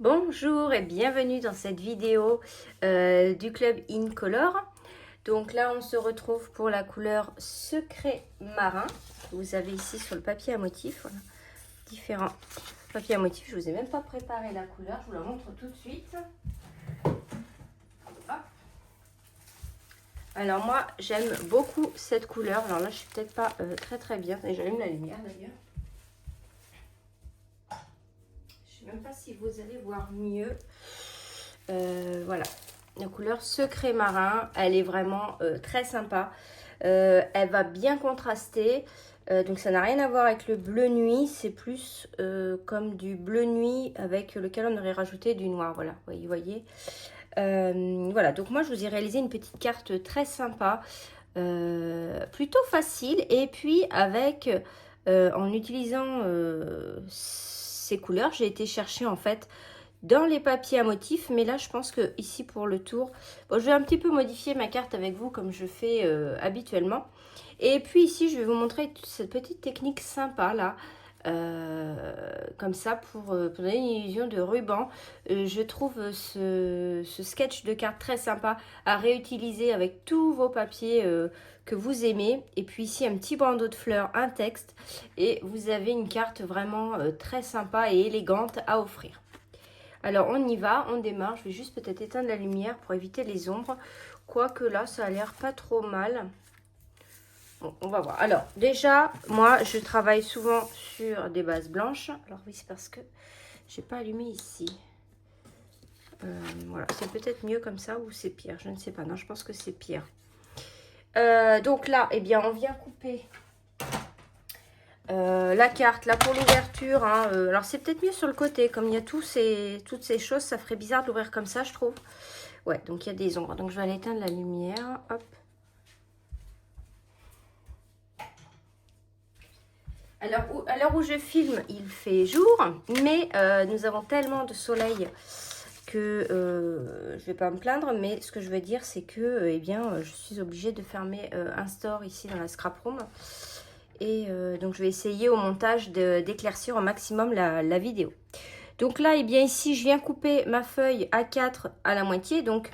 Bonjour et bienvenue dans cette vidéo du club Incolor. Donc là on se retrouve pour la couleur Secret Marin. Vous avez ici sur le papier à motif, voilà, différents papiers à motif. Je vous ai même pas préparé la couleur, je vous la montre tout de suite. Hop. Alors moi j'aime beaucoup cette couleur. Alors là je suis peut-être pas très bien. Et j'allume la lumière d'ailleurs. Je sais même pas si vous allez voir mieux. Voilà, la couleur Secret Marin, elle est vraiment très sympa. Elle va bien contraster, donc ça n'a rien à voir avec le bleu nuit, c'est plus comme du bleu nuit avec lequel on aurait rajouté du noir. Voilà, vous voyez. Voilà, donc moi je vous ai réalisé une petite carte très sympa, plutôt facile, et puis avec en utilisant ces couleurs, j'ai été chercher en fait dans les papiers à motifs, mais là je pense que ici pour le tour, bon, je vais un petit peu modifier ma carte avec vous comme je fais habituellement. Et puis ici je vais vous montrer cette petite technique sympa là, comme ça pour donner une illusion de ruban. Je trouve ce sketch de carte très sympa à réutiliser avec tous vos papiers que vous aimez. Et puis ici un petit bandeau de fleurs, un texte, et vous avez une carte vraiment très sympa et élégante à offrir. Alors on y va, on démarre. Je vais juste peut-être éteindre la lumière pour éviter les ombres. Quoique là, ça a l'air pas trop mal. Bon, on va voir. Alors déjà, moi, je travaille souvent sur des bases blanches. Alors oui, c'est parce que j'ai pas allumé ici. Voilà, c'est peut-être mieux comme ça ou c'est pire. Je ne sais pas. Non, je pense que c'est pire. Donc là, eh bien, on vient couper la carte là pour l'ouverture, hein, alors c'est peut-être mieux sur le côté, comme il y a toutes ces choses, ça ferait bizarre de l'ouvrir comme ça, je trouve. Ouais, donc il y a des ombres, donc je vais aller éteindre la lumière, hop. Alors, à l'heure où je filme, il fait jour, mais nous avons tellement de soleil que je vais pas me plaindre, mais ce que je veux dire, c'est que eh bien, je suis obligée de fermer un store ici dans la scrap room. Et donc je vais essayer au montage d'éclaircir au maximum la vidéo. Donc là, et bien ici, je viens couper ma feuille A4 à la moitié. Donc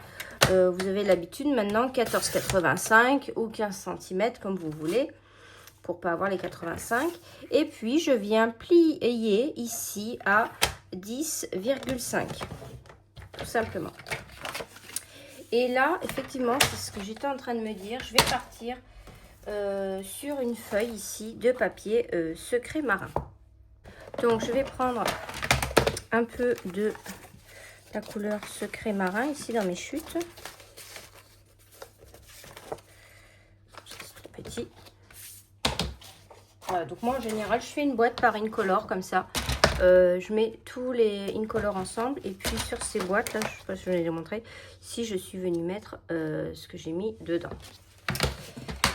vous avez l'habitude maintenant, 14,85 ou 15 cm comme vous voulez, pour pas avoir les 85. Et puis je viens plier ici à 10,5, tout simplement. Et là, effectivement, c'est ce que j'étais en train de me dire. Je vais partir sur une feuille ici de papier Secret Marin. Donc je vais prendre un peu de la couleur Secret Marin ici dans mes chutes. C'est trop petit. Voilà, donc moi en général je fais une boîte par Incolor comme ça. Je mets tous les Incolor ensemble, et puis sur ces boîtes là, je sais pas si je vais les montrer, ici je suis venue mettre ce que j'ai mis dedans.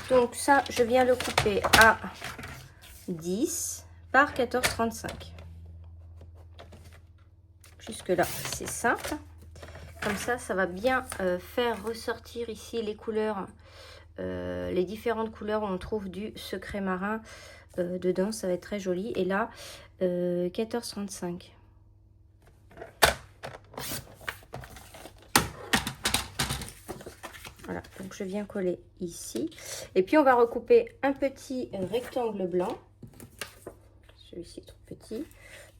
Donc ça, je viens le couper à 10 par 14,35. Jusque là, c'est simple. Comme ça va bien faire ressortir ici les couleurs, les différentes couleurs où on trouve du Secret Marin dedans. Ça va être très joli. Et là, 14,35. Voilà, donc je viens coller ici. Et puis on va recouper un petit rectangle blanc. Celui-ci est trop petit.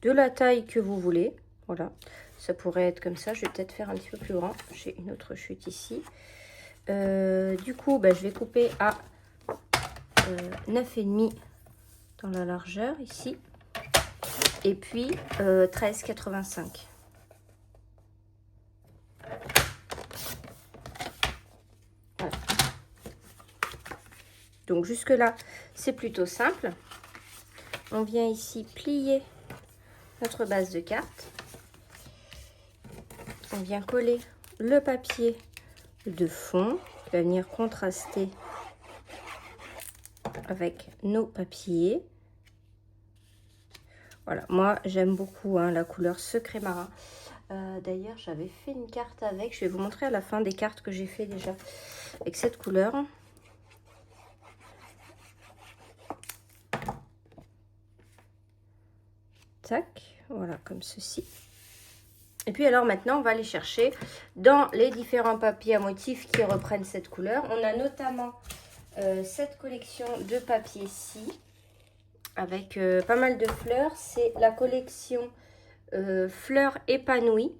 De la taille que vous voulez. Voilà, ça pourrait être comme ça. Je vais peut-être faire un petit peu plus grand. J'ai une autre chute ici. Du coup, je vais couper à 9,5 dans la largeur ici. Et puis 13,85. Voilà. Donc jusque là, c'est plutôt simple. On vient ici plier notre base de carte. On vient coller le papier de fond qui va venir contraster avec nos papiers. Voilà, moi j'aime beaucoup la couleur Secret Marin. D'ailleurs, j'avais fait une carte avec. Je vais vous montrer à la fin des cartes que j'ai fait déjà avec cette couleur. Tac, voilà, comme ceci. Et puis alors maintenant, on va aller chercher dans les différents papiers à motifs qui reprennent cette couleur. On a notamment cette collection de papier-ci avec pas mal de fleurs. C'est la collection fleurs épanouies.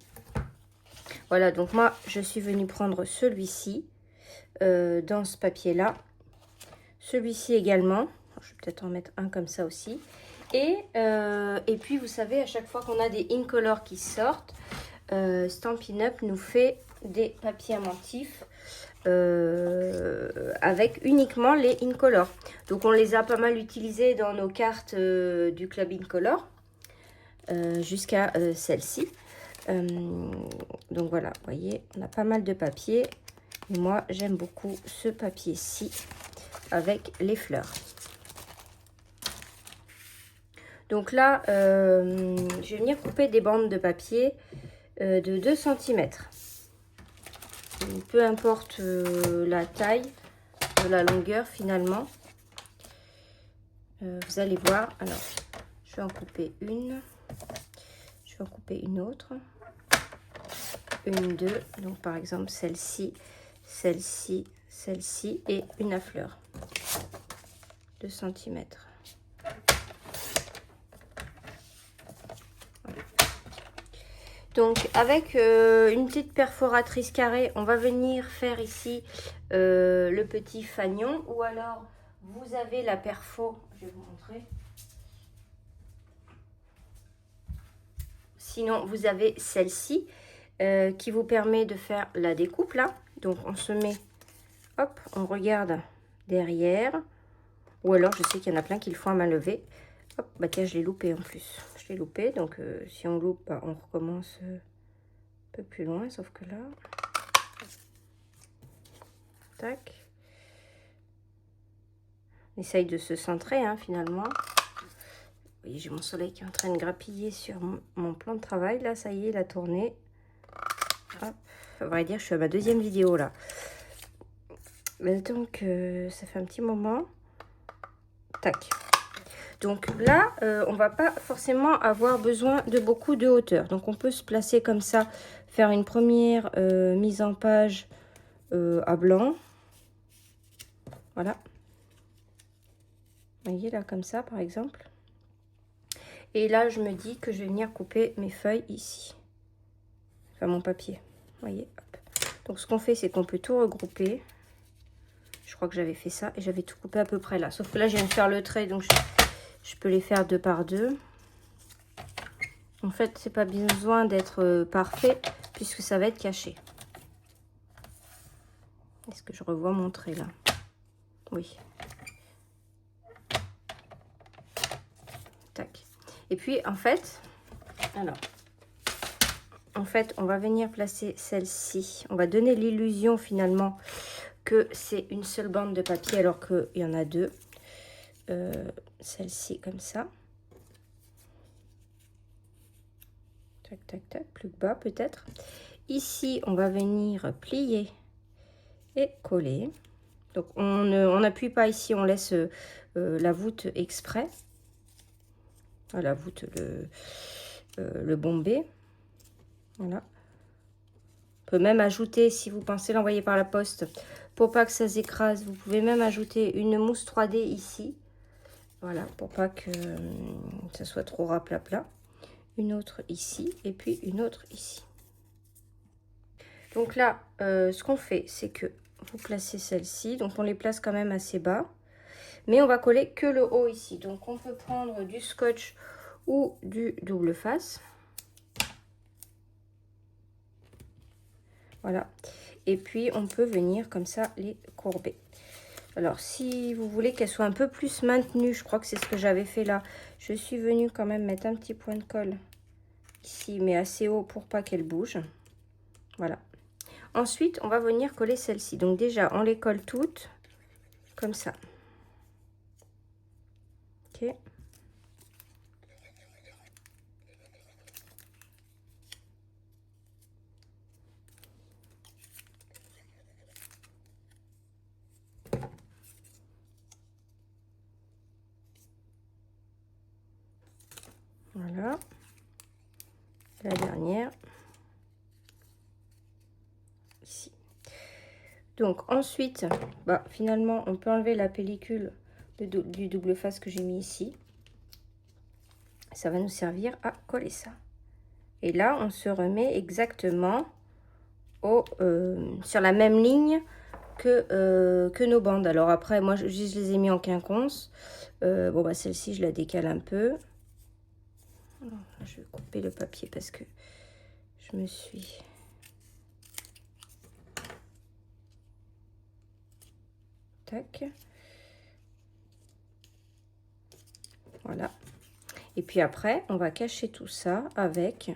Voilà, donc moi, je suis venue prendre celui-ci dans ce papier-là. Celui-ci également. Je vais peut-être en mettre un comme ça aussi. Et puis, vous savez, à chaque fois qu'on a des Incolor qui sortent, Stampin' Up nous fait des papiers à motifs avec uniquement les Incolor. Donc, on les a pas mal utilisés dans nos cartes du Club Incolor jusqu'à celle-ci. Donc, voilà, vous voyez, on a pas mal de papiers. Et moi, j'aime beaucoup ce papier-ci avec les fleurs. Donc là, je vais venir couper des bandes de papier de 2 cm. Peu importe la taille, la longueur finalement. Vous allez voir. Alors, je vais en couper une. Je vais en couper une autre. Une, deux. Donc par exemple celle-ci, celle-ci, celle-ci et une à fleurs. 2 cm. Donc avec une petite perforatrice carrée, on va venir faire ici le petit fanion. Ou alors vous avez la perfo, je vais vous montrer. Sinon vous avez celle-ci qui vous permet de faire la découpe là. Donc on se met, hop, on regarde derrière. Ou alors je sais qu'il y en a plein qui le font à main levée. Hop, bah tiens, je l'ai loupé en plus. Je l'ai loupé, donc si on loupe, bah, on recommence un peu plus loin, sauf que là... Tac. On essaye de se centrer, hein, finalement. Vous voyez, j'ai mon soleil qui est en train de grappiller sur mon plan de travail. Là, ça y est, il a tourné. Hop. À vrai dire, je suis à ma 2e vidéo, là. Mais donc, ça fait un petit moment. Tac. Donc là, on va pas forcément avoir besoin de beaucoup de hauteur. Donc on peut se placer comme ça, faire une première mise en page à blanc. Voilà. Vous voyez là, comme ça par exemple. Et là, je me dis que je vais venir couper mes feuilles ici. Enfin, mon papier. Vous voyez, hop. Donc ce qu'on fait, c'est qu'on peut tout regrouper. Je crois que j'avais fait ça et j'avais tout coupé à peu près là. Sauf que là, je viens de faire le trait, donc je peux les faire 2 par 2. En fait, c'est pas besoin d'être parfait puisque ça va être caché. Est-ce que je revois mon trait là? Oui. Tac. Et puis, en fait, on va venir placer celle-ci. On va donner l'illusion finalement que c'est une seule bande de papier alors qu'il y en a 2. Celle-ci comme ça. Tac, tac, tac, plus bas peut-être. Ici, on va venir plier et coller. Donc, on n'appuie pas ici, on laisse la voûte exprès. La voûte, le bombé. Voilà. On peut même ajouter, si vous pensez l'envoyer par la poste, pour pas que ça s'écrase, vous pouvez même ajouter une mousse 3D ici. Voilà, pour pas que ça soit trop raplapla. Une autre ici et puis une autre ici. Donc là, ce qu'on fait, c'est que vous placez celle-ci. Donc on les place quand même assez bas. Mais on va coller que le haut ici. Donc on peut prendre du scotch ou du double face. Voilà. Et puis on peut venir comme ça les courber. Alors, si vous voulez qu'elle soit un peu plus maintenue, je crois que c'est ce que j'avais fait là. Je suis venue quand même mettre un petit point de colle ici, mais assez haut pour pas qu'elle bouge. Voilà. Ensuite, on va venir coller celle-ci. Donc déjà, on les colle toutes comme ça. Ok. Voilà. La dernière. Donc ensuite, bah, finalement, on peut enlever la pellicule du double face que j'ai mis ici. Ça va nous servir à coller ça. Et là, on se remet exactement sur la même ligne que nos bandes. Alors après, moi, je les ai mis en quinconce. Bon, bah celle-ci, je la décale un peu. Alors, je vais couper le papier parce que je me suis... Tac. Voilà. Et puis après, on va cacher tout ça avec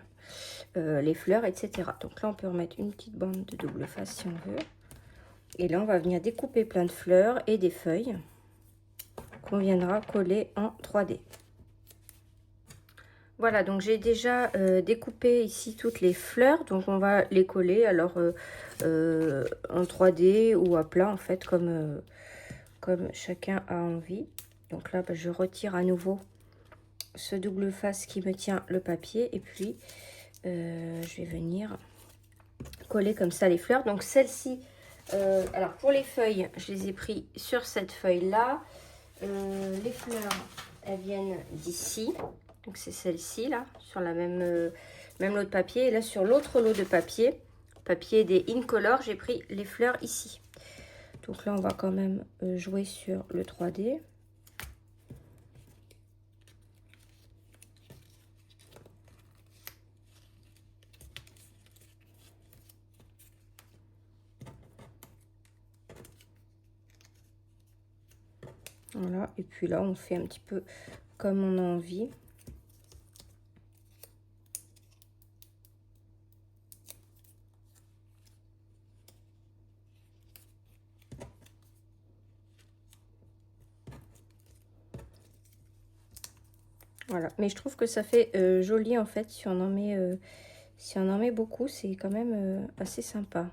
les fleurs, etc. Donc là, on peut remettre une petite bande de double face si on veut. Et là, on va venir découper plein de fleurs et des feuilles qu'on viendra coller en 3D. Voilà, donc j'ai déjà découpé ici toutes les fleurs. Donc on va les coller alors en 3D ou à plat en fait, comme chacun a envie. Donc là, bah, je retire à nouveau ce double face qui me tient le papier. Et puis, je vais venir coller comme ça les fleurs. Donc celle-ci, alors pour les feuilles, je les ai pris sur cette feuille-là. Les fleurs, elles viennent d'ici. Donc c'est celle-ci là, sur la même lot de papier. Et là sur l'autre lot de papier des Incolor, j'ai pris les fleurs ici. Donc là on va quand même jouer sur le 3D. Voilà, et puis là on fait un petit peu comme on a envie. Voilà, mais je trouve que ça fait joli en fait si on en met beaucoup, c'est quand même assez sympa.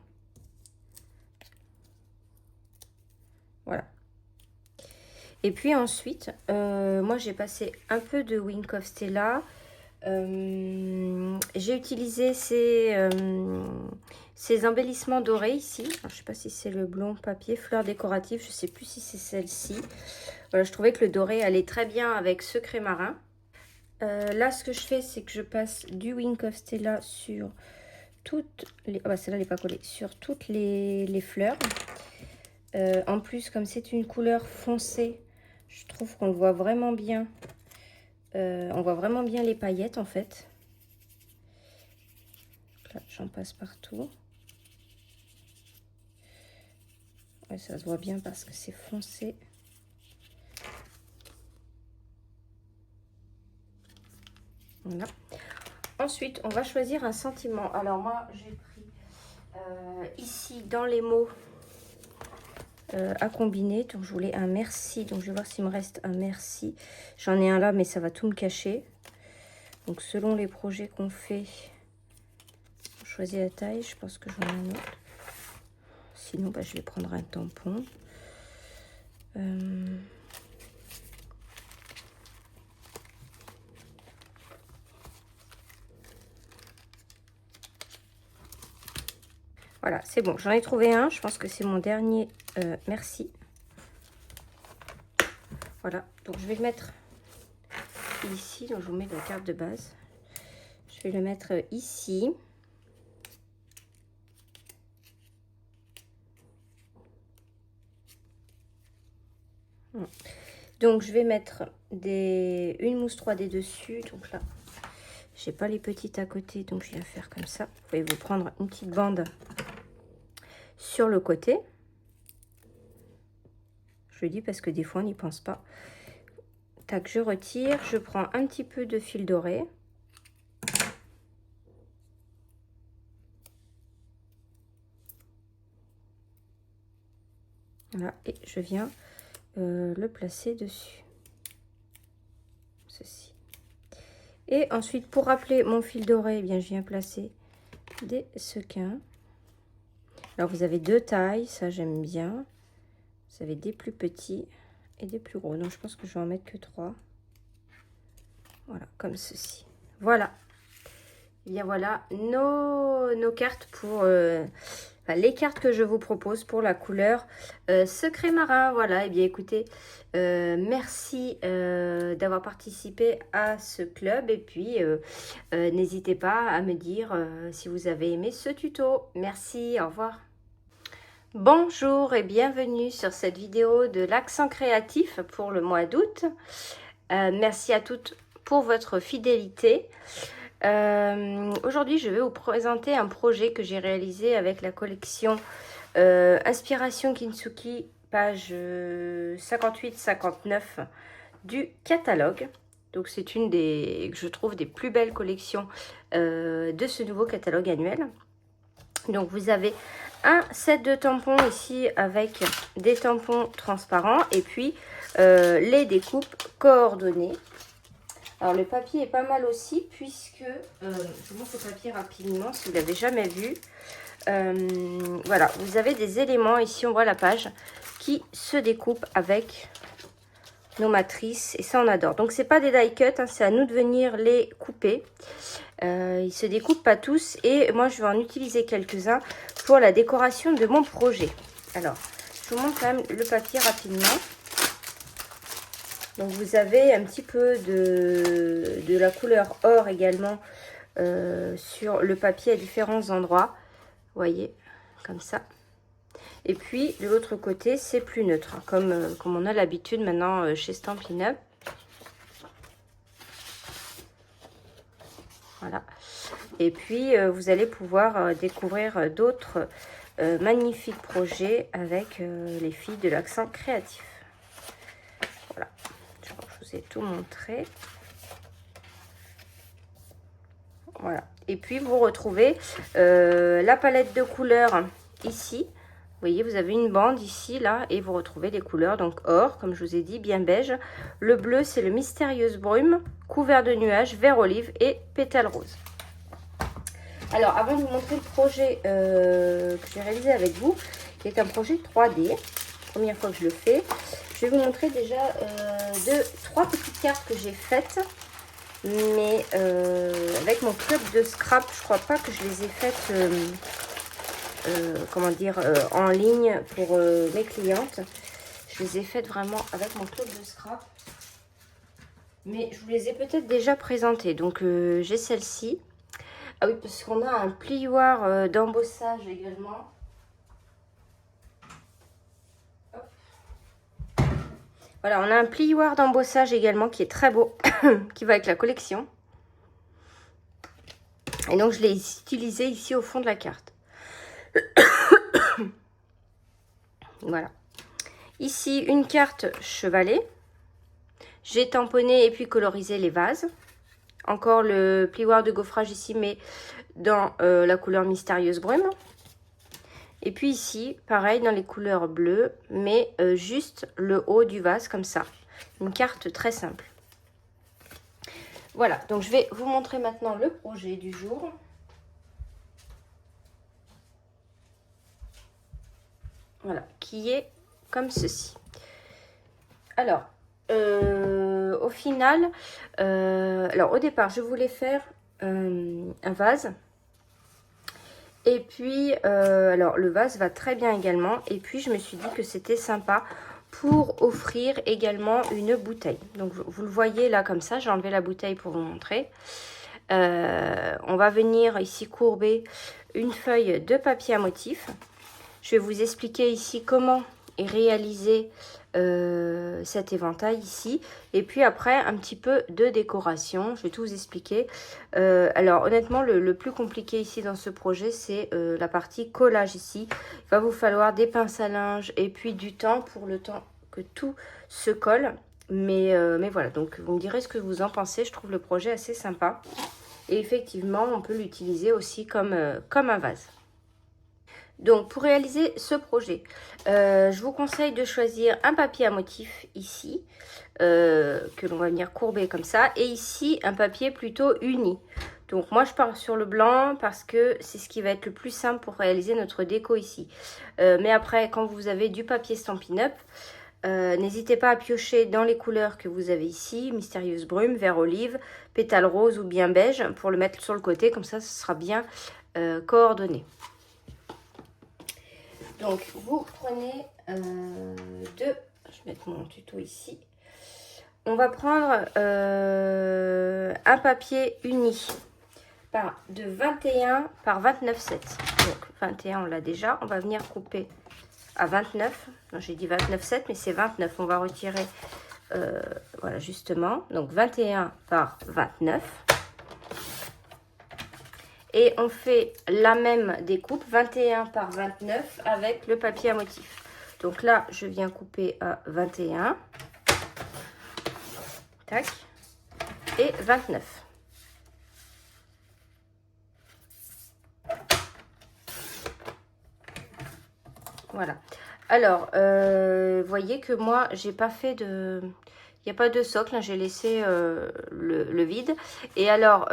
Voilà. Et puis ensuite, moi j'ai passé un peu de Wink of Stella. J'ai utilisé ces embellissements dorés ici. Alors, je ne sais pas si c'est le blond papier, fleurs décoratives. Je ne sais plus si c'est celle-ci. Voilà, je trouvais que le doré allait très bien avec ce crémarin. Là, ce que je fais, c'est que je passe du Wink of Stella sur toutes les... Oh, bah, celle-là, elle n'est pas collée. Sur toutes les fleurs. En plus, comme c'est une couleur foncée, je trouve qu'on le voit vraiment bien. On voit vraiment bien les paillettes, en fait. Là, j'en passe partout. Ouais, ça se voit bien parce que c'est foncé. Voilà. Ensuite, on va choisir un sentiment. Alors moi, j'ai pris ici dans les mots à combiner. Donc je voulais un merci. Donc je vais voir s'il me reste un merci. J'en ai un là, mais ça va tout me cacher. Donc selon les projets qu'on fait, on choisit la taille. Je pense que j'en ai un autre. Sinon, bah, je vais prendre un tampon. Voilà, c'est bon. J'en ai trouvé un. Je pense que c'est mon dernier merci. Voilà. Donc, je vais le mettre ici. Donc, je vous mets la carte de base. Je vais le mettre ici. Donc, je vais mettre une mousse 3D dessus. Donc là, j'ai pas les petites à côté. Donc, je viens faire comme ça. Vous pouvez vous prendre une petite bande sur le côté. Je le dis parce que des fois, on n'y pense pas. Tac, je retire. Je prends un petit peu de fil doré. Voilà, et je viens le placer dessus. Ceci. Et ensuite, pour rappeler mon fil doré, eh bien, je viens placer des sequins. Alors, vous avez deux tailles, ça j'aime bien. Vous avez des plus petits et des plus gros. Donc, je pense que je vais en mettre que 3. Voilà, comme ceci. Voilà. Et bien voilà nos cartes pour enfin, les cartes que je vous propose pour la couleur Secret Marin. Voilà, et bien écoutez, merci d'avoir participé à ce club. Et puis, n'hésitez pas à me dire si vous avez aimé ce tuto. Merci, au revoir. Bonjour et bienvenue sur cette vidéo de l'accent créatif pour le mois d'août. Merci à toutes pour votre fidélité. Aujourd'hui, je vais vous présenter un projet que j'ai réalisé avec la collection Inspiration Kintsugi, page 58-59 du catalogue. Donc, c'est une des, je trouve, des plus belles collections de ce nouveau catalogue annuel. Donc, vous avez un set de tampons ici avec des tampons transparents et puis les découpes coordonnées. Alors, le papier est pas mal aussi puisque, je vous montre le papier rapidement si vous ne l'avez jamais vu. Voilà, vous avez des éléments, ici on voit la page, qui se découpent avec nos matrices et ça on adore. Donc, c'est pas des die cut, hein, c'est à nous de venir les couper. Ils se découpent pas tous et moi je vais en utiliser quelques-uns pour la décoration de mon projet. Alors, je vous montre quand même le papier rapidement. Donc, vous avez un petit peu de la couleur or également sur le papier à différents endroits. Vous voyez, comme ça. Et puis, de l'autre côté, c'est plus neutre, hein, comme on a l'habitude maintenant chez Stampin' Up. Voilà. Et puis, vous allez pouvoir découvrir d'autres magnifiques projets avec les filles de l'accent créatif. Voilà. Je crois que je vous ai tout montré. Voilà. Et puis, vous retrouvez la palette de couleurs ici. Vous voyez, vous avez une bande ici, là, et vous retrouvez les couleurs. Donc, or, comme je vous ai dit, bien beige. Le bleu, c'est le Mystérieuse Brume, couvert de nuages, vert olive et pétales roses. Alors, avant de vous montrer le projet que j'ai réalisé avec vous, qui est un projet 3D, première fois que je le fais, je vais vous montrer déjà trois petites cartes que j'ai faites. Mais avec mon club de scrap, je crois pas que je les ai faites comment dire, en ligne pour mes clientes. Je les ai faites vraiment avec mon club de scrap. Mais je vous les ai peut-être déjà présentées. Donc j'ai celle-ci. Ah oui, parce qu'on a un plioir d'embossage également. Voilà, on a un plioir d'embossage également qui est très beau, qui va avec la collection. Et donc, je l'ai utilisé ici au fond de la carte. Voilà. Ici, une carte chevalet. J'ai tamponné et puis colorisé les vases. Encore le plioir de gaufrage ici, mais dans la couleur Mystérieuse Brume. Et puis ici, pareil, dans les couleurs bleues, mais juste le haut du vase, comme ça. Une carte très simple. Voilà, donc je vais vous montrer maintenant le projet du jour. Voilà, qui est comme ceci. Alors, au final, alors au départ, je voulais faire un vase. Et puis, alors le vase va très bien également. Et puis, je me suis dit que c'était sympa pour offrir également une bouteille. Donc, vous le voyez là comme ça. J'ai enlevé la bouteille pour vous montrer. On va venir ici courber une feuille de papier à motif. Je vais vous expliquer ici comment est réalisé cet éventail ici. Et puis après, un petit peu de décoration. Je vais tout vous expliquer. Alors honnêtement, le plus compliqué ici dans ce projet, c'est la partie collage ici. Il va vous falloir des pinces à linge et puis du temps pour le temps que tout se colle. Mais voilà, donc vous me direz ce que vous en pensez. Je trouve le projet assez sympa. Et effectivement, on peut l'utiliser aussi comme un vase. Donc, pour réaliser ce projet, je vous conseille de choisir un papier à motif ici, que l'on va venir courber comme ça. Et ici, un papier plutôt uni. Donc, moi, je pars sur le blanc parce que c'est ce qui va être le plus simple pour réaliser notre déco ici. Mais après, quand vous avez du papier Stampin' Up, n'hésitez pas à piocher dans les couleurs que vous avez ici, Mystérieuse Brume, vert olive, pétale rose ou bien beige, pour le mettre sur le côté. Comme ça, ce sera bien coordonné. Donc, vous prenez je vais mettre mon tuto ici. On va prendre un papier uni de 21 par 29,7. Donc, 21, on l'a déjà. On va venir couper à 29. Non, j'ai dit 29,7, mais c'est 29. On va retirer, voilà, justement. Donc, 21 par 29. Et on fait la même découpe, 21 par 29, avec le papier à motif. Donc là, je viens couper à 21. Tac. Et 29. Voilà. Alors, vous voyez que moi, j'ai pas fait de... Il n'y a pas de socle, hein, j'ai laissé le vide. Et alors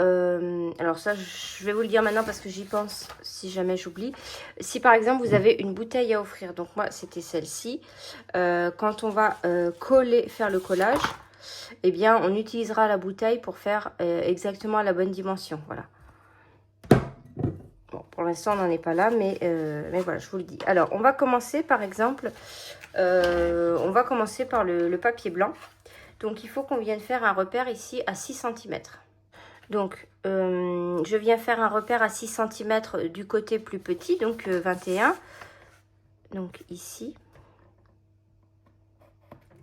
ça, je vais vous le dire maintenant parce que j'y pense si jamais j'oublie. Si par exemple, vous avez une bouteille à offrir, donc moi, c'était celle-ci. Quand on va faire le collage, eh bien, on utilisera la bouteille pour faire exactement la bonne dimension. Voilà. Bon, pour l'instant, on n'en est pas là, mais voilà, je vous le dis. Alors, on va commencer par exemple, on va commencer par le papier blanc. Donc, il faut qu'on vienne faire un repère ici à 6 cm. Donc, je viens faire un repère à 6 cm du côté plus petit, donc 21. Donc, ici.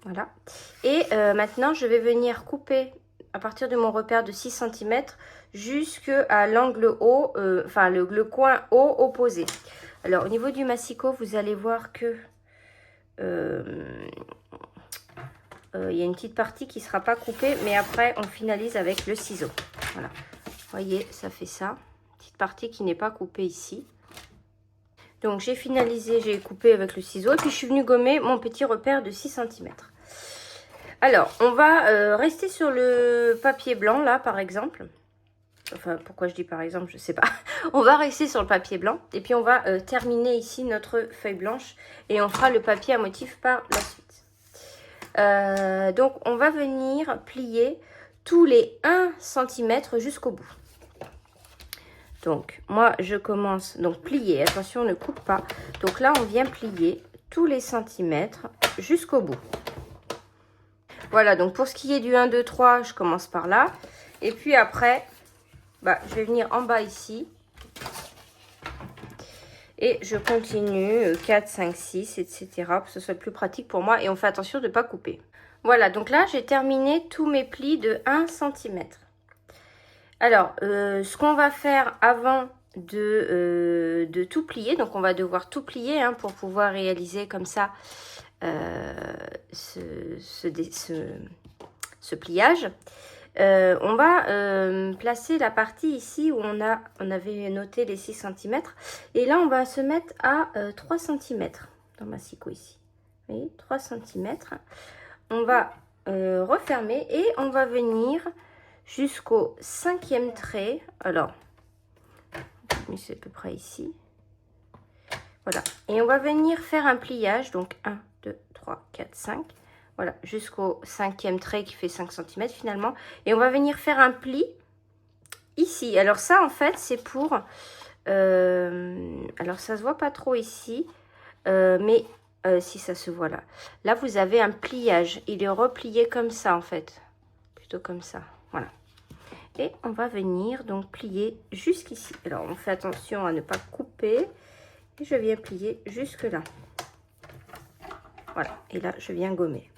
Voilà. Et maintenant, je vais venir couper à partir de mon repère de 6 cm jusqu'à l'angle haut, enfin le coin haut opposé. Alors, au niveau du massicot, vous allez voir que... il y a une petite partie qui ne sera pas coupée, mais après on finalise avec le ciseau. Voilà, vous voyez, ça fait ça. Petite partie qui n'est pas coupée ici. Donc j'ai finalisé, j'ai coupé avec le ciseau et puis je suis venue gommer mon petit repère de 6 cm. Alors, on va rester sur le papier blanc là par exemple. Enfin, pourquoi je dis par exemple, je sais pas. On va rester sur le papier blanc et puis on va terminer ici notre feuille blanche et on fera le papier à motif par la suite. Donc, on va venir plier tous les 1 cm jusqu'au bout. Donc, moi, je commence, donc plier, attention, ne coupe pas. Donc là, on vient plier tous les centimètres jusqu'au bout. Voilà, donc pour ce qui est du 1, 2, 3, je commence par là. Et puis après, je vais venir en bas ici. Et je continue 4, 5, 6, etc. pour que ce soit plus pratique pour moi. Et on fait attention de ne pas couper. Voilà, donc là, j'ai terminé tous mes plis de 1 cm. Alors, ce qu'on va faire avant de tout plier, donc on va devoir tout plier hein, pour pouvoir réaliser comme ça ce pliage. On va placer la partie ici où on avait noté les 6 cm. Et là, on va se mettre à 3 cm dans ma massicot ici. Vous voyez, 3 cm. On va refermer et on va venir jusqu'au 5e trait. Alors, c'est à peu près ici. Voilà. Et on va venir faire un pliage. Donc, 1, 2, 3, 4, 5. Voilà, jusqu'au 5e trait qui fait 5 cm finalement. Et on va venir faire un pli ici. Alors ça, en fait, c'est pour... alors, ça se voit pas trop ici. Mais si ça se voit là. Là, vous avez un pliage. Il est replié comme ça, en fait. Plutôt comme ça. Voilà. Et on va venir donc plier jusqu'ici. Alors, on fait attention à ne pas couper. Et je viens plier jusque là. Voilà. Et là, je viens gommer.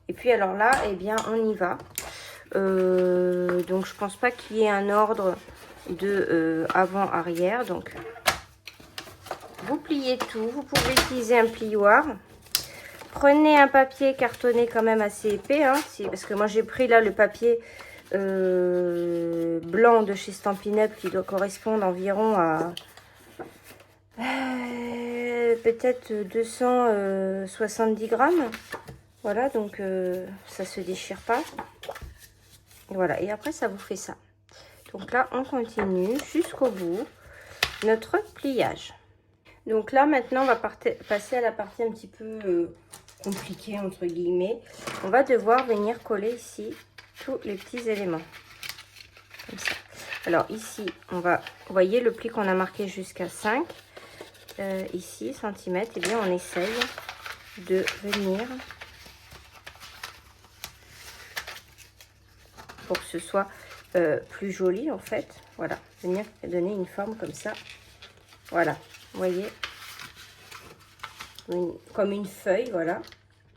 Et puis alors là, eh bien, on y va. Donc, je pense pas qu'il y ait un ordre de avant-arrière. Donc, vous pliez tout. Vous pouvez utiliser un plioir. Prenez un papier cartonné quand même assez épais. Hein, parce que moi, j'ai pris là le papier blanc de chez Stampin' Up qui doit correspondre environ à peut-être 270 grammes. Voilà, donc ça se déchire pas. Voilà, et après ça vous fait ça. Donc là, on continue jusqu'au bout notre pliage. Donc là, maintenant, on va passer à la partie un petit peu compliquée, entre guillemets. On va devoir venir coller ici tous les petits éléments. Comme ça. Alors ici, on va, vous voyez le pli qu'on a marqué jusqu'à 5. ici, centimètres, et bien on essaye de venir pour que ce soit plus joli en fait. Voilà, venir donner une forme comme ça. Voilà, vous voyez, comme une feuille, voilà.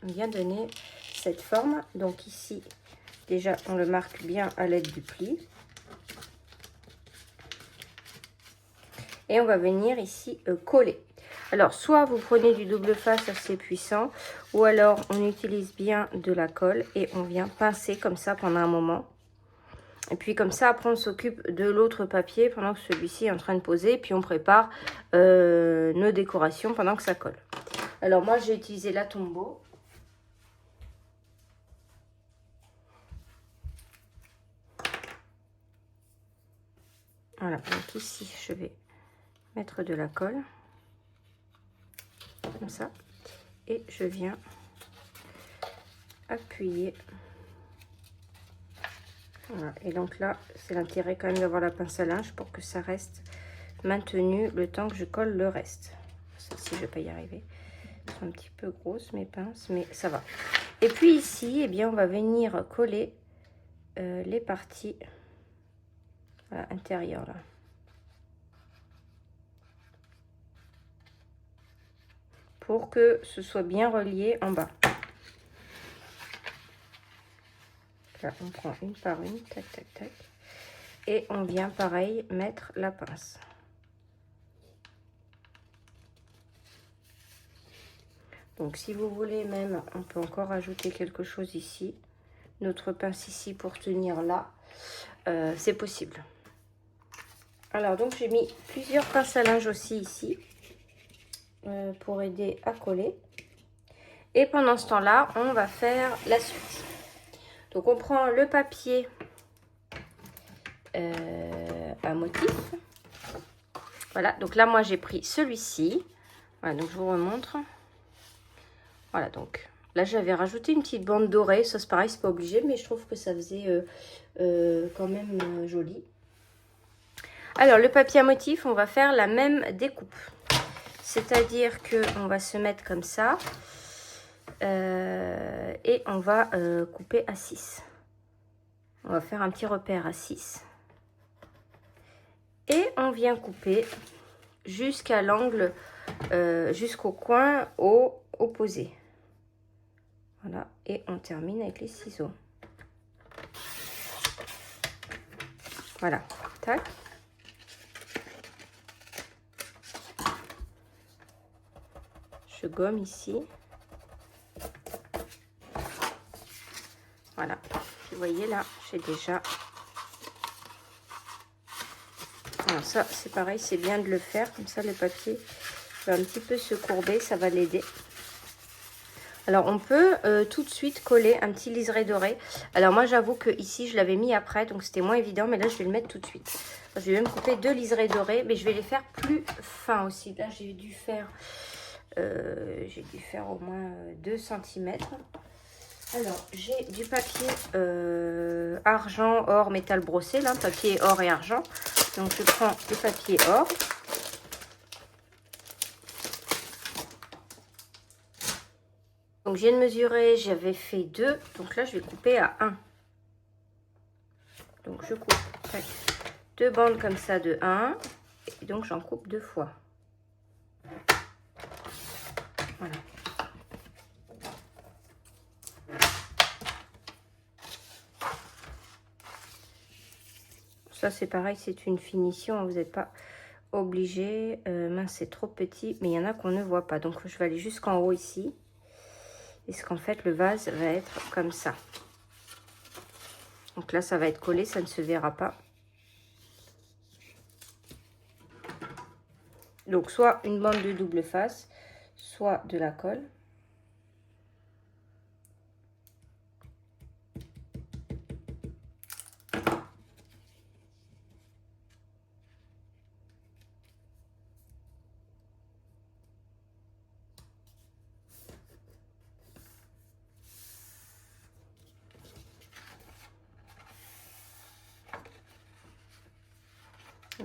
On vient donner cette forme. Donc ici, déjà, on le marque bien à l'aide du pli. Et on va venir ici coller. Alors, soit vous prenez du double face assez puissant, ou alors on utilise bien de la colle et on vient pincer comme ça pendant un moment. Et puis comme ça, après on s'occupe de l'autre papier pendant que celui-ci est en train de poser. Puis on prépare nos décorations pendant que ça colle. Alors moi, j'ai utilisé la Tombow. Voilà, donc ici, je vais mettre de la colle. Comme ça. Et je viens appuyer. Voilà. Et donc là, c'est l'intérêt quand même d'avoir la pince à linge pour que ça reste maintenu le temps que je colle le reste. Celle-ci, je ne vais pas y arriver. Elles sont un petit peu grosses mes pinces, mais ça va. Et puis ici, eh bien, on va venir coller les parties intérieures là. Pour que ce soit bien relié en bas. Là, on prend une par une, tac, tac, tac. Et on vient, pareil, mettre la pince. Donc, si vous voulez même, on peut encore ajouter quelque chose ici. Notre pince ici pour tenir là. C'est possible. Alors, donc, j'ai mis plusieurs pinces à linge aussi ici. Pour aider à coller. Et pendant ce temps-là, on va faire la suite. Donc, on prend le papier à motif. Voilà, donc là, moi, j'ai pris celui-ci. Voilà, donc je vous remontre. Voilà, donc là, j'avais rajouté une petite bande dorée. Ça, c'est pareil, c'est pas obligé, mais je trouve que ça faisait quand même joli. Alors, le papier à motif, on va faire la même découpe. C'est-à-dire qu'on va se mettre comme ça. Et on va couper à 6. On va faire un petit repère à 6. Et on vient couper jusqu'à l'angle, jusqu'au coin opposé. Voilà, et on termine avec les ciseaux. Voilà, tac. Je gomme ici. Voilà, vous voyez là, j'ai déjà... Alors ça, c'est pareil, c'est bien de le faire. Comme ça, le papier va un petit peu se courber, ça va l'aider. Alors, on peut tout de suite coller un petit liseré doré. Alors, moi, j'avoue que ici, je l'avais mis après, donc c'était moins évident. Mais là, je vais le mettre tout de suite. Je vais même couper 2 liserés dorés, mais je vais les faire plus fins aussi. Là, j'ai dû faire au moins 2 cm. Alors, j'ai du papier argent, or, métal brossé, là, papier or et argent. Donc, je prends le papier or. Donc, je viens de mesurer, j'avais fait 2. Donc là, je vais couper à 1. Donc, je coupe tac, 2 bandes comme ça de 1. Et donc, j'en coupe 2 fois. Voilà. Ça, c'est pareil, c'est une finition. Vous n'êtes pas obligé. Mince, c'est trop petit. Mais il y en a qu'on ne voit pas. Donc, je vais aller jusqu'en haut ici. Et ce qu'en fait, le vase va être comme ça. Donc là, ça va être collé. Ça ne se verra pas. Donc, soit une bande de double face, soit de la colle.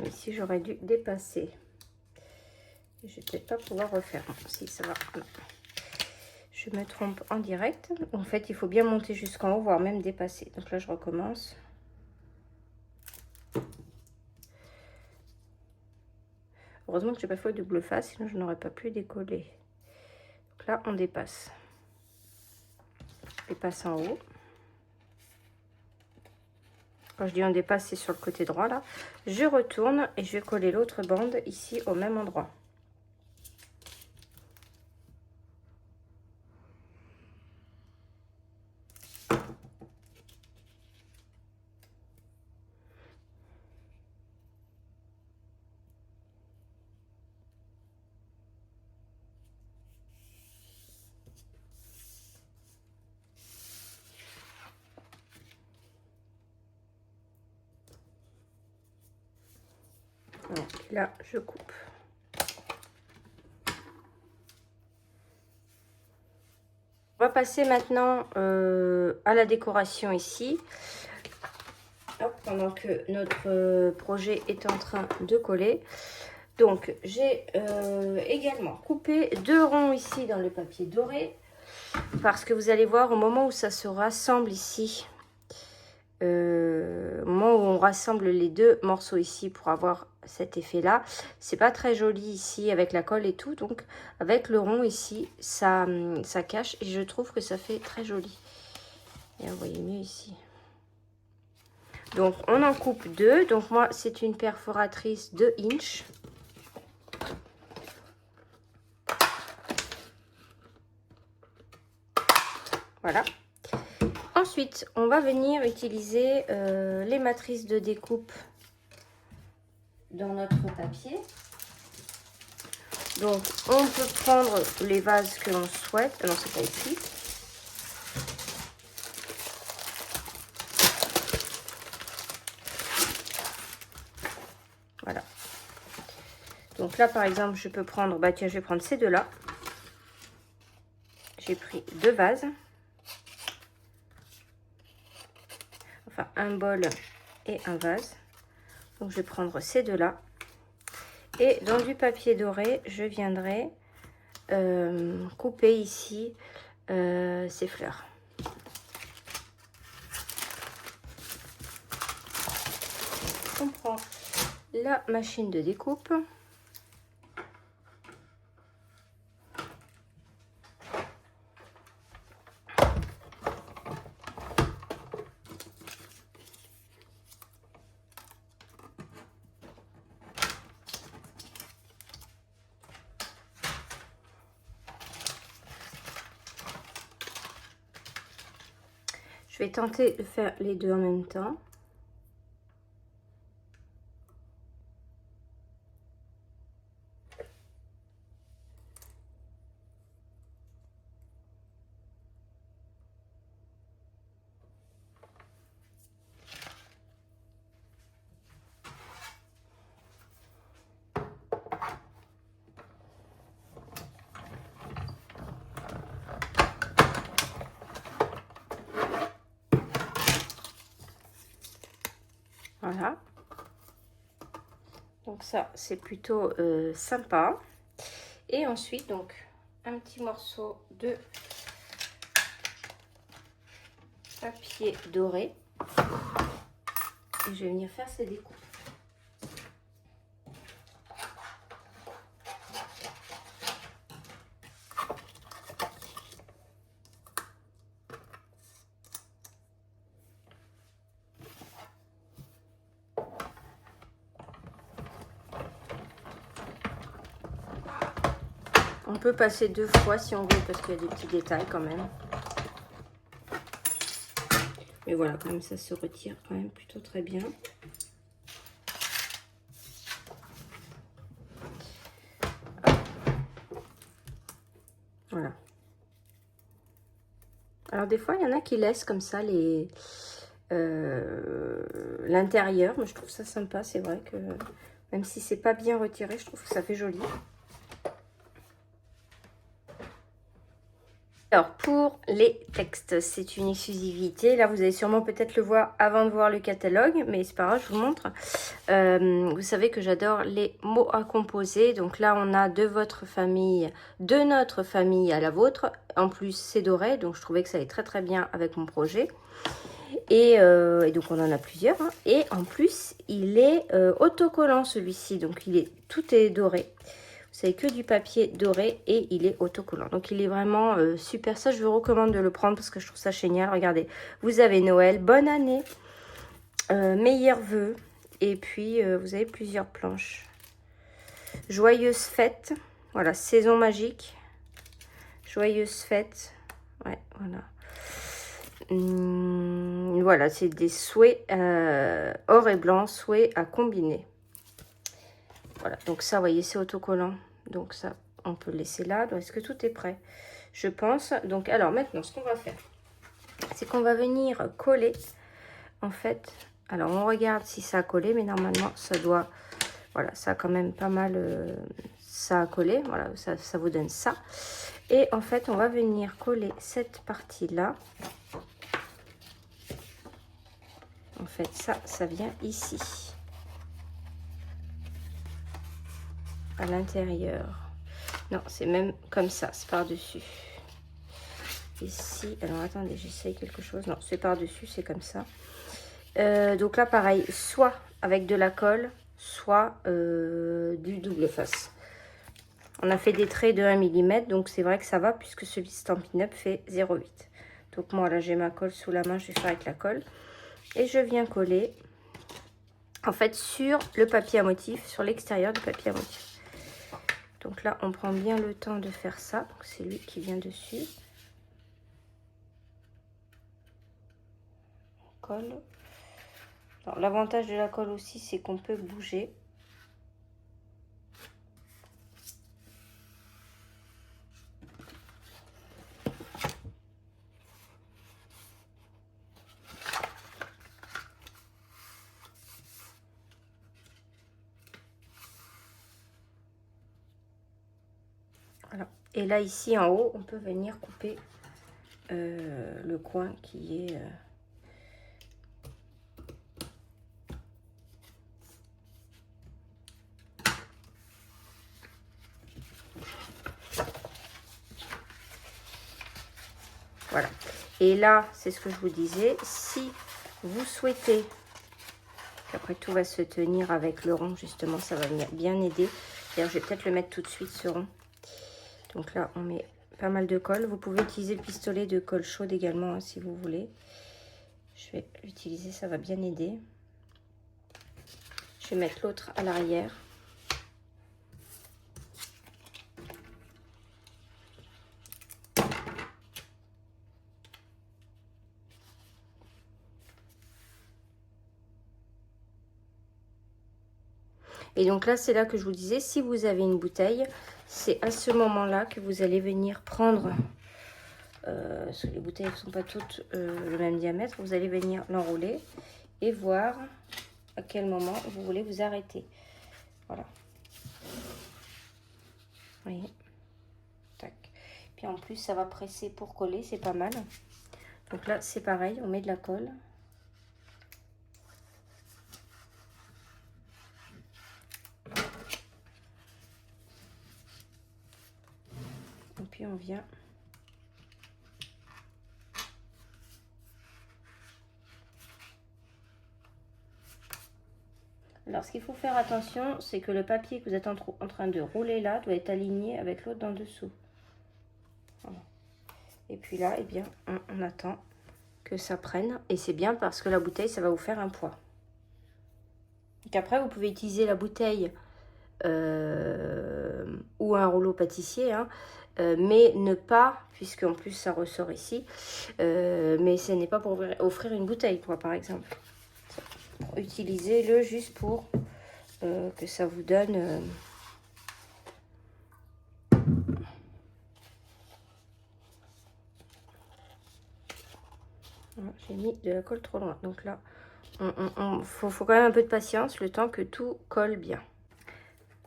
Ici, j'aurais dû dépasser. Je vais peut-être pas pouvoir refaire. Non, si, ça va. Non. Je me trompe en direct. En fait, il faut bien monter jusqu'en haut, voire même dépasser. Donc là, je recommence. Heureusement que j'ai pas fait au double face, sinon je n'aurais pas pu décoller. Donc là, on dépasse. Je dépasse en haut. Quand je dis on dépasse, c'est sur le côté droit là. Je retourne et je vais coller l'autre bande ici au même endroit. Donc là, je coupe. On va passer maintenant à la décoration ici. Hop, pendant que notre projet est en train de coller. Donc, j'ai également coupé 2 ronds ici dans le papier doré. Parce que vous allez voir, au moment où ça se rassemble ici, au moment où on rassemble les 2 morceaux ici pour avoir cet effet là, c'est pas très joli ici avec la colle et tout, donc avec le rond ici ça cache et je trouve que ça fait très joli. Et vous voyez mieux ici. Donc on en coupe 2, donc moi c'est une perforatrice 2 inch. Voilà. Ensuite, on va venir utiliser les matrices de découpe dans notre papier. Donc, on peut prendre les vases que l'on souhaite. Ah non, c'est pas ici. Voilà. Donc là, par exemple, je peux prendre... Bah tiens, je vais prendre ces 2-là. J'ai pris 2 vases. Enfin, un bol et un vase. Donc, je vais prendre ces 2-là. Et dans du papier doré, je viendrai couper ici ces fleurs. On prend la machine de découpe. Je vais tenter de faire les 2 en même temps. Voilà. Donc ça, c'est plutôt sympa. Et ensuite, donc, un petit morceau de papier doré. Et je vais venir faire ces découpes. On peut passer 2 fois si on veut parce qu'il y a des petits détails quand même. Mais voilà, quand même ça se retire quand même plutôt très bien. Voilà. Alors des fois, il y en a qui laissent comme ça l'intérieur. Mais je trouve ça sympa, c'est vrai que même si c'est pas bien retiré, je trouve que ça fait joli. Alors, pour les textes, c'est une exclusivité. Là, vous allez sûrement peut-être le voir avant de voir le catalogue, mais c'est pas grave, je vous montre. Vous savez que j'adore les mots à composer. Donc là, on a de votre famille, de notre famille à la vôtre. En plus, c'est doré, donc je trouvais que ça allait très très bien avec mon projet. Et donc, on en a plusieurs. Hein. Et en plus, il est autocollant celui-ci. Donc, tout est doré. C'est que du papier doré et il est autocollant. Donc, il est vraiment super. Ça, je vous recommande de le prendre parce que je trouve ça génial. Regardez, vous avez Noël, bonne année, meilleurs vœux. Et puis, vous avez plusieurs planches. Joyeuses fêtes. Voilà, saison magique. Joyeuses fêtes. Ouais, voilà. Voilà, c'est des souhaits or et blanc, souhaits à combiner. Voilà, donc ça, vous voyez, c'est autocollant. Donc ça, on peut le laisser là. Est-ce que tout est prêt? Je pense. Donc, alors, maintenant, ce qu'on va faire, c'est qu'on va venir coller, en fait. Alors, on regarde si ça a collé, mais normalement, ça doit... Voilà, ça a quand même pas mal... ça a collé. Voilà, ça vous donne ça. Et en fait, on va venir coller cette partie-là. En fait, ça vient ici. À l'intérieur. Non, c'est même comme ça, c'est par-dessus. Ici, alors attendez, j'essaye quelque chose. Non, c'est par-dessus, c'est comme ça. Donc là, pareil, soit avec de la colle, soit du double face. On a fait des traits de 1 mm, donc c'est vrai que ça va, puisque celui de Stampin' Up fait 0,8. Donc moi, là, j'ai ma colle sous la main, je vais faire avec la colle. Et je viens coller, en fait, sur le papier à motif, sur l'extérieur du papier à motif. Donc là, on prend bien le temps de faire ça. C'est lui qui vient dessus. On colle. Alors, l'avantage de la colle aussi, c'est qu'on peut bouger. Voilà. Et là, ici, en haut, on peut venir couper le coin qui est... Voilà. Et là, c'est ce que je vous disais. Si vous souhaitez... Après, tout va se tenir avec le rond, justement. Ça va bien aider. D'ailleurs, je vais peut-être le mettre tout de suite, ce rond. Donc là, on met pas mal de colle. Vous pouvez utiliser le pistolet de colle chaude également, hein, si vous voulez. Je vais l'utiliser, ça va bien aider. Je vais mettre l'autre à l'arrière. Et donc là, c'est là que je vous disais, si vous avez une bouteille, c'est à ce moment-là que vous allez venir prendre, parce que les bouteilles ne sont pas toutes le même diamètre, vous allez venir l'enrouler et voir à quel moment vous voulez vous arrêter. Voilà. Vous voyez. Tac. Puis en plus, ça va presser pour coller, c'est pas mal. Donc là, c'est pareil, on met de la colle. Et puis on vient alors ce qu'il faut faire attention, c'est que le papier que vous êtes en train de rouler là doit être aligné avec l'autre d'en dessous. Voilà. Et puis là, eh bien, on attend que ça prenne. Et c'est bien parce que la bouteille, ça va vous faire un poids. Donc après, vous pouvez utiliser la bouteille ou un rouleau pâtissier, hein, mais ne pas, puisque en plus ça ressort ici, mais ce n'est pas pour offrir une bouteille, quoi, par exemple. Utilisez-le juste pour que ça vous donne... J'ai mis de la colle trop loin. Donc là, faut quand même un peu de patience, le temps que tout colle bien.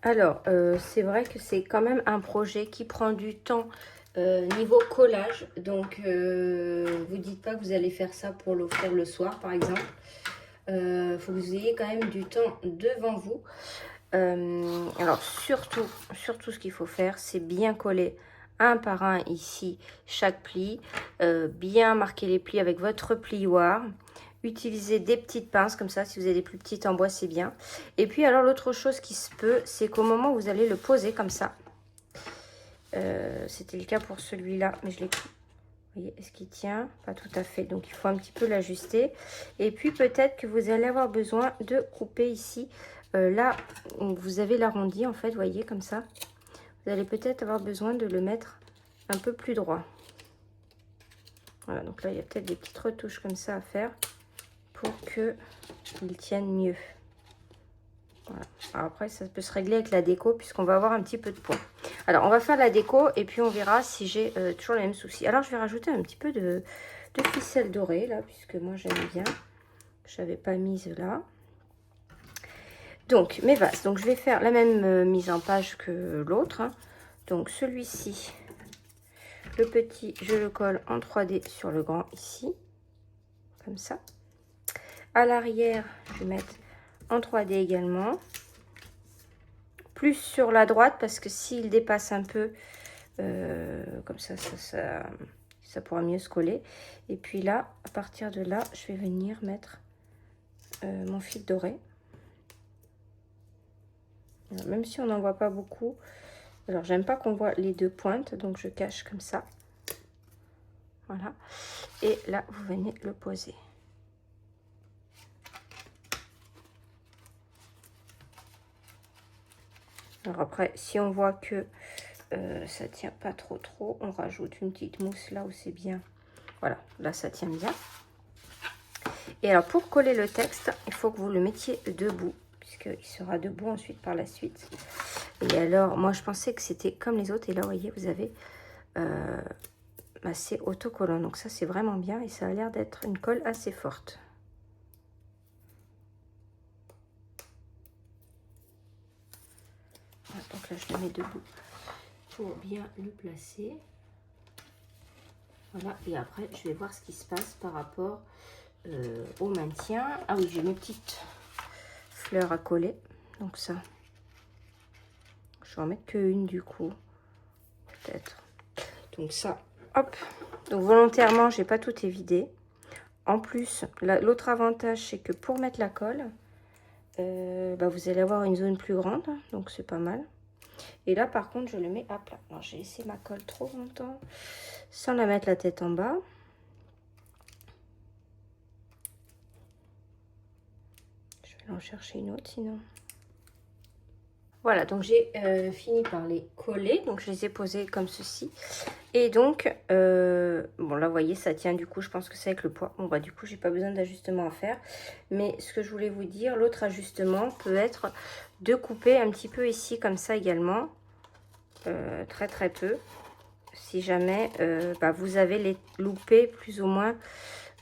Alors, c'est vrai que c'est quand même un projet qui prend du temps niveau collage. Donc, vous dites pas que vous allez faire ça pour l'offrir le soir, par exemple. Faut que vous ayez quand même du temps devant vous. Alors, surtout ce qu'il faut faire, c'est bien coller un par un ici chaque pli. Bien marquer les plis avec votre plioir. Utilisez des petites pinces comme ça, si vous avez des plus petites en bois, c'est bien. Et puis, alors, l'autre chose qui se peut, c'est qu'au moment où vous allez le poser comme ça, c'était le cas pour celui-là, mais je l'ai... Vous voyez, est-ce qu'il tient? Pas tout à fait, donc il faut un petit peu l'ajuster. Et puis peut-être que vous allez avoir besoin de couper ici, là où vous avez l'arrondi en fait, vous voyez, comme ça. Vous allez peut-être avoir besoin de le mettre un peu plus droit. Voilà, donc là il y a peut-être des petites retouches comme ça à faire pour qu'il tienne mieux. Voilà. Alors après, ça peut se régler avec la déco puisqu'on va avoir un petit peu de poids. Alors, on va faire la déco et puis on verra si j'ai toujours les mêmes soucis. Alors, je vais rajouter un petit peu de ficelle dorée là, puisque moi j'aime bien. Je n'avais pas mise là. Donc, mes vases. Donc, je vais faire la même mise en page que l'autre. Hein. Donc, celui-ci, le petit, je le colle en 3D sur le grand ici. Comme ça. À l'arrière, je vais mettre en 3D également. Plus sur la droite parce que s'il dépasse un peu, comme ça pourra mieux se coller. Et puis là, à partir de là, je vais venir mettre mon fil doré. Alors, même si on n'en voit pas beaucoup. Alors, j'aime pas qu'on voit les deux pointes, donc je cache comme ça. Voilà. Et là, vous venez le poser. Alors après, si on voit que ça tient pas trop, on rajoute une petite mousse là où c'est bien. Voilà, là ça tient bien. Et alors pour coller le texte, il faut que vous le mettiez debout, puisqu'il sera debout ensuite par la suite. Et alors, moi je pensais que c'était comme les autres, et là vous voyez, vous avez c'est autocollant. Donc ça c'est vraiment bien, et ça a l'air d'être une colle assez forte. Donc là, je le mets debout pour bien le placer. Voilà, et après, je vais voir ce qui se passe par rapport au maintien. Ah oui, j'ai mes petites fleurs à coller. Donc ça, je vais en mettre qu'une du coup, peut-être. Donc ça, hop. Donc volontairement, j'ai pas tout évidé. En plus, l'autre avantage, c'est que pour mettre la colle, vous allez avoir une zone plus grande, donc c'est pas mal. Et là, par contre, je le mets à plat. Alors, j'ai laissé ma colle trop longtemps sans la mettre la tête en bas. Je vais en chercher une autre sinon. Voilà, donc j'ai fini par les coller. Donc, je les ai posés comme ceci. Et donc, bon là, vous voyez, ça tient du coup. Je pense que c'est avec le poids. Bon, bah du coup, j'ai pas besoin d'ajustement à faire. Mais ce que je voulais vous dire, l'autre ajustement peut être de couper un petit peu ici comme ça également. Très peu. Si jamais vous avez loupé plus ou moins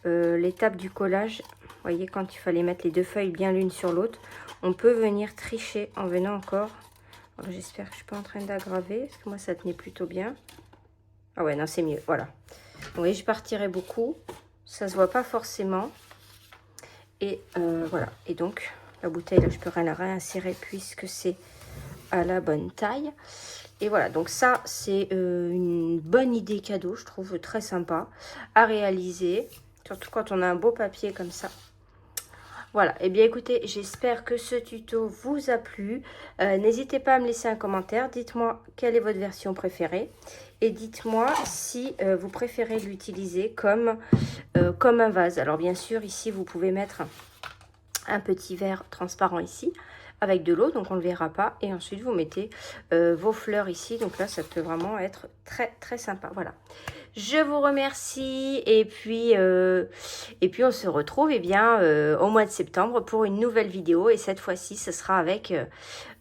l'étape du collage. Vous voyez, quand il fallait mettre les deux feuilles bien l'une sur l'autre. On peut venir tricher en venant encore. J'espère que je suis pas en train d'aggraver. Parce que moi, ça tenait plutôt bien. Ah ouais, non, c'est mieux. Voilà. Vous voyez, je partirai beaucoup. Ça se voit pas forcément. Et voilà. Et donc, la bouteille, là, je peux rien la réinsérer puisque c'est à la bonne taille. Et voilà, donc ça, c'est une bonne idée cadeau. Je trouve très sympa à réaliser. Surtout quand on a un beau papier comme ça. Voilà, et bien écoutez, j'espère que ce tuto vous a plu. N'hésitez pas à me laisser un commentaire. Dites-moi quelle est votre version préférée. Et dites-moi si vous préférez l'utiliser comme un vase. Alors bien sûr, ici, vous pouvez mettre un petit verre transparent ici avec de l'eau, donc on ne le verra pas. Et ensuite, vous mettez vos fleurs ici. Donc là, ça peut vraiment être très sympa. Voilà. Je vous remercie et puis on se retrouve au mois de septembre pour une nouvelle vidéo. Et cette fois-ci, ce sera avec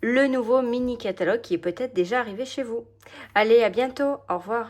le nouveau mini catalogue qui est peut-être déjà arrivé chez vous. Allez, à bientôt. Au revoir.